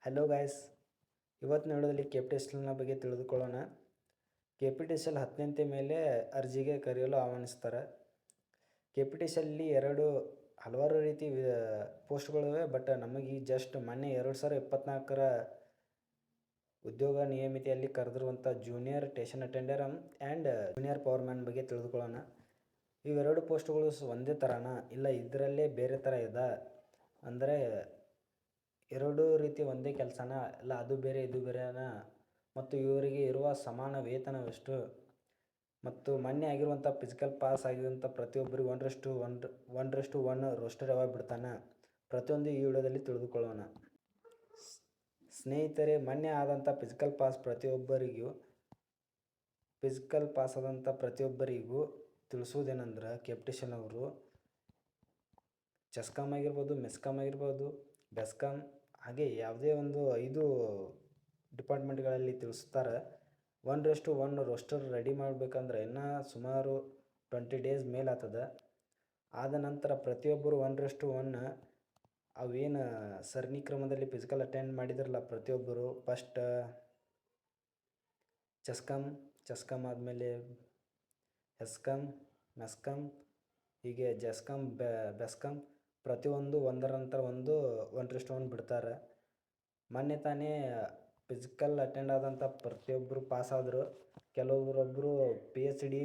Hello guys, ಇವತ್ತಿನ ವಿಡಿಯೋದಲ್ಲಿ ಕೆ.ಪಿ.ಟಿ.ಸಿ.ಎಲ್ನ ಬಗ್ಗೆ ತಿಳಿದುಕೊಳ್ಳೋಣ. ಕೆ.ಪಿ.ಟಿ.ಸಿ.ಎಲ್ 10ನೇ ಮೇಲೆ ಅರ್ಜಿಗೆ ಕರೆಯಲು ಆಹ್ವಾನಿಸ್ತಾರೆ. ಕೆ.ಪಿ.ಟಿ.ಸಿ.ಎಲ್ ಹಲವಾರು ರೀತಿ ಪೋಸ್ಟ್ಗಳಿವೆ. ಬಟ್ ನಮಗೆ ಜಸ್ಟ್ ಮೊನ್ನೆ 2024ರ ಉದ್ಯೋಗ ನಿಯಮಿತಿಯಲ್ಲಿ ಕರೆದಿರುವಂಥ junior station attender and junior powerman ಬಗ್ಗೆ ತಿಳಿದುಕೊಳ್ಳೋಣ. ಇವೆರಡು ಪೋಸ್ಟ್ಗಳು ಒಂದೇ ಥರನಾ, ಇಲ್ಲ ಇದರಲ್ಲೇ ಬೇರೆ ಥರ ಇದೆ ಅಂದರೆ ಎರಡೂ ರೀತಿ ಒಂದೇ ಕೆಲಸನ, ಇಲ್ಲ ಅದು ಬೇರೆ ಇದು ಬೇರೆನಾ, ಮತ್ತು ಇವರಿಗೆ ಇರುವ ಸಮಾನ ವೇತನವೆಷ್ಟು, ಮತ್ತು ಮೊನ್ನೆ ಆಗಿರುವಂಥ ಫಿಸಿಕಲ್ ಪಾಸ್ ಆಗಿರುವಂಥ ಪ್ರತಿಯೊಬ್ಬರಿಗೂ 1:1 ರೋಸ್ಟರ್ ಯಾವಾಗ ಬಿಡ್ತಾನೆ, ಪ್ರತಿಯೊಂದು ಈ ವಿಡಿಯೋದಲ್ಲಿ ತಿಳಿದುಕೊಳ್ಳೋಣ. ಸ್ನೇಹಿತರೆ, ಮೊನ್ನೆ ಆದಂಥ ಫಿಸಿಕಲ್ ಪಾಸ್ ಆದಂಥ ಪ್ರತಿಯೊಬ್ಬರಿಗೂ ತಿಳಿಸೋದೇನೆಂದ್ರೆ, ಕೆ.ಪಿ.ಟಿ.ಸಿ.ಎಲ್ ಅವರು ಚೆಸ್ಕಾಮ್ ಆಗಿರ್ಬೋದು, ಮೆಸ್ಕಾಮ್ ಆಗಿರ್ಬೋದು, ಬೆಸ್ಕಾಮ್ ಹಾಗೆ ಯಾವುದೇ ಒಂದು 5 ಡಿಪಾರ್ಟ್ಮೆಂಟ್ಗಳಲ್ಲಿ ತಿಳಿಸ್ತಾರೆ. 1:1 ರೋಸ್ಟರ್ ರೆಡಿ ಮಾಡಬೇಕಂದ್ರೆ ಇನ್ನೂ ಸುಮಾರು 20 ಡೇಸ್ ಮೇಲೆ ಆಗ್ತದೆ. ಆದ ನಂತರ ಪ್ರತಿಯೊಬ್ಬರು 1:1 ಅವೇನು ಸರಣಿ ಕ್ರಮದಲ್ಲಿ ಫಿಸಿಕಲ್ ಅಟೆಂಡ್ ಮಾಡಿದ್ರಲ್ಲ ಪ್ರತಿಯೊಬ್ಬರು, ಫಸ್ಟ್ ಚೆಸ್ಕಾಮ್ ಆದಮೇಲೆ ಎಸ್ಕಾಮ್, ಮೆಸ್ಕಾಮ್, ಹೀಗೆ ಜೆಸ್ಕಾಮ್, ಬೆಸ್ಕಾಮ್ ಪ್ರತಿಯೊಂದು ಒಂದರ ನಂತರ ಒಂದು 1:1 ಬಿಡ್ತಾರೆ. ಮೊನ್ನೆ ತಾನೇ ಫಿಸಿಕಲ್ ಅಟೆಂಡ್ ಆದಂಥ ಪ್ರತಿಯೊಬ್ಬರು ಪಾಸಾದರು. ಕೆಲವೊಬ್ಬರು PhD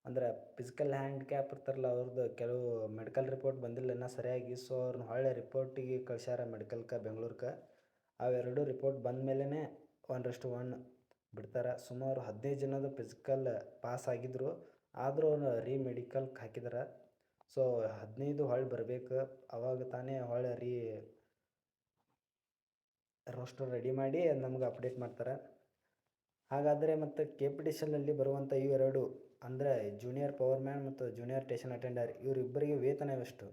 ಅಂದರೆ ಫಿಸಿಕಲ್ ಹ್ಯಾಂಡಿಕ್ಯಾಪ್ ಇರ್ತಾರಲ್ಲ, ಅವ್ರದ್ದು ಕೆಲವು ಮೆಡಿಕಲ್ ರಿಪೋರ್ಟ್ ಬಂದಿಲ್ಲ ಇನ್ನೂ ಸರಿಯಾಗಿ. ಸೊ ಅವ್ರನ್ನ ಒಳ್ಳೆ ರಿಪೋರ್ಟಿಗೆ ಕಳ್ಸ್ಯಾರ ಮೆಡಿಕಲ್ಗೆ, ಬೆಂಗಳೂರಿಗೆ. ಅವೆರಡು ರಿಪೋರ್ಟ್ ಬಂದ ಮೇಲೇ 1:1 ಬಿಡ್ತಾರೆ. ಸುಮಾರು 15 ಜನದ ಫಿಸಿಕಲ್ ಪಾಸ್ ಆಗಿದ್ದರು, ಆದರೂ ಅವ್ರು ಮೆಡಿಕಲ್ಗೆ ಹಾಕಿದ್ದಾರೆ. ಸೊ 15 ಹೊಳ್ಳಿ ಬರಬೇಕು, ಅವಾಗ ತಾನೇ ಹೊಳ್ಳಿ ರೋಸ್ಟರ್ ರೆಡಿ ಮಾಡಿ ನಮ್ಗೆ ಅಪ್ಡೇಟ್ ಮಾಡ್ತಾರೆ. ಹಾಗಾದರೆ ಮತ್ತು ಕೆ.ಪಿ.ಟಿ.ಸಿ.ಎಲ್ನಲ್ಲಿ ಬರುವಂಥ ಇವೆರಡು ಅಂದರೆ ಜೂನಿಯರ್ ಪವರ್ಮ್ಯಾನ್ ಮತ್ತು ಜೂನಿಯರ್ ಸ್ಟೇಷನ್ ಅಟೆಂಡರ್ ಇವರಿಬ್ಬರಿಗೆ ವೇತನವೆಷ್ಟು?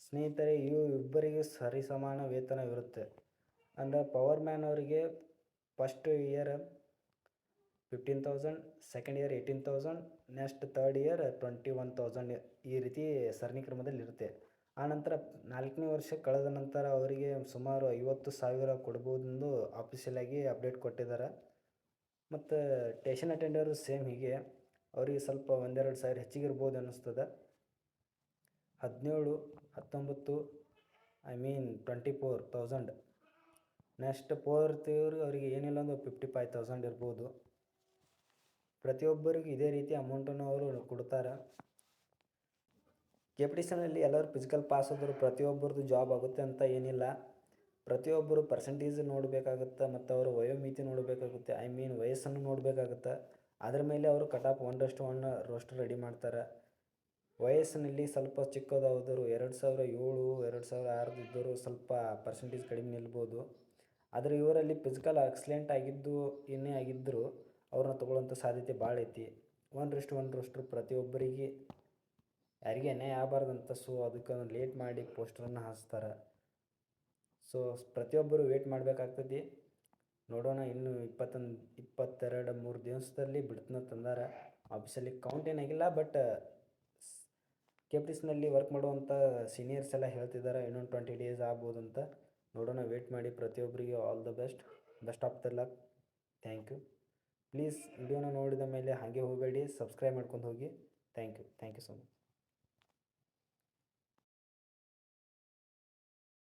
ಸ್ನೇಹಿತರೆ, ಇಬ್ಬರಿಗೂ ಸರಿಸಮಾನ ವೇತನವಿರುತ್ತೆ. ಅಂದರೆ ಪವರ್ಮ್ಯಾನ್ ಅವರಿಗೆ first year 15,000, second year 18,000, next third year 21,000 ಈ ರೀತಿ ಸರಣಿ ಕ್ರಮದಲ್ಲಿ ಇರುತ್ತೆ. ಆನಂತರ 4ನೇ ವರ್ಷ ಕಳೆದ ನಂತರ ಅವರಿಗೆ ಸುಮಾರು 50,000 ಕೊಡ್ಬೋದೆಂದು ಆಫೀಷಿಯಲ್ ಆಗಿ ಅಪ್ಡೇಟ್ ಕೊಟ್ಟಿದ್ದಾರೆ. ಮತ್ತು ಸ್ಟೇಷನ್ ಅಟೆಂಡರು ಸೇಮ್ ಹೀಗೆ, ಅವರಿಗೆ ಸ್ವಲ್ಪ 1-2 ಹೆಚ್ಚಿಗೆ ಇರ್ಬೋದು ಅನ್ನಿಸ್ತದೆ. 17, 19 24,000. ನೆಕ್ಸ್ಟ್ ಫೋರ್ತ್ ಇಯರ್ ಅವರಿಗೆ ಏನಿಲ್ಲ ಒಂದು 55,000 ಇರ್ಬೋದು. ಪ್ರತಿಯೊಬ್ಬರಿಗೂ ಇದೇ ರೀತಿ ಅಮೌಂಟನ್ನು ಅವರು ಕೊಡ್ತಾರೆ. ಕೆ.ಪಿ.ಟಿ.ಸಿ.ಎಲ್ನಲ್ಲಿ ಎಲ್ಲರೂ ಫಿಸಿಕಲ್ ಪಾಸ್ ಆದರೂ ಪ್ರತಿಯೊಬ್ಬರದ್ದು ಜಾಬ್ ಆಗುತ್ತೆ ಅಂತ ಏನಿಲ್ಲ. ಪ್ರತಿಯೊಬ್ಬರು ಪರ್ಸೆಂಟೇಜ್ ನೋಡಬೇಕಾಗುತ್ತೆ ಮತ್ತು ಅವರ ವಯೋಮಿತಿ ನೋಡಬೇಕಾಗುತ್ತೆ, ವಯಸ್ಸನ್ನು ನೋಡಬೇಕಾಗುತ್ತೆ. ಅದರ ಮೇಲೆ ಅವರು ಕಟಾಪ್ 1:1 ರೋಸ್ಟರ್ ರೆಡಿ ಮಾಡ್ತಾರೆ. ವಯಸ್ಸಿನಲ್ಲಿ ಸ್ವಲ್ಪ ಚಿಕ್ಕದಾದರೂ 2007, 2006 ಇದ್ದರೂ ಸ್ವಲ್ಪ ಪರ್ಸೆಂಟೇಜ್ ಕಡಿಮೆ ನಿಲ್ಬೋದು. ಆದರೆ ಇವರಲ್ಲಿ ಫಿಸಿಕಲ್ ಎಕ್ಸಲೆಂಟ್ ಆಗಿದ್ದರೂ ಅವ್ರನ್ನ ತೊಗೊಳ್ಳೋಂಥ ಸಾಧ್ಯತೆ ಭಾಳ ಐತಿ. 1:1 ರೋಸ್ಟರ್ ಪ್ರತಿಯೊಬ್ಬರಿಗೆ ಯಾರಿಗೆ ಅನ್ಯಾಯ ಆಗಬಾರ್ದಂತ, ಸೊ ಅದಕ್ಕೆ ಲೇಟ್ ಮಾಡಿ ಪೋಸ್ಟರನ್ನು ಹಾಕಿಸ್ತಾರೆ. ಸೊ ಪ್ರತಿಯೊಬ್ಬರು ವೇಟ್ ಮಾಡಬೇಕಾಗ್ತದೆ. ನೋಡೋಣ, ಇನ್ನು 22-23 ದಿವಸದಲ್ಲಿ ಬಿಡ್ತನ ತಂದಾರ. ಆಫೀಸಲ್ಲಿ ಕೌಂಟ್ ಏನಾಗಿಲ್ಲ, ಬಟ್ ಕೆ.ಪಿ.ಟಿ.ಸಿ.ಎಲ್ನಲ್ಲಿ ವರ್ಕ್ ಮಾಡುವಂಥ ಸೀನಿಯರ್ಸ್ ಎಲ್ಲ ಹೇಳ್ತಿದ್ದಾರೆ ಇನ್ನೊಂದು 20 ಡೇಸ್ ಆಗ್ಬೋದು ಅಂತ. ನೋಡೋಣ, ವೇಟ್ ಮಾಡಿ. ಪ್ರತಿಯೊಬ್ಬರಿಗೆ all the best of the luck. Thank you. Please ವಿಡಿಯೋನ ನೋಡಿದ ಮೇಲೆ ಹಾಗೆ ಹೋಗಬೇಡಿ, ಸಬ್ಸ್ಕ್ರೈಬ್ ಮಾಡ್ಕೊಂಡು ಹೋಗಿ. Thank you so much.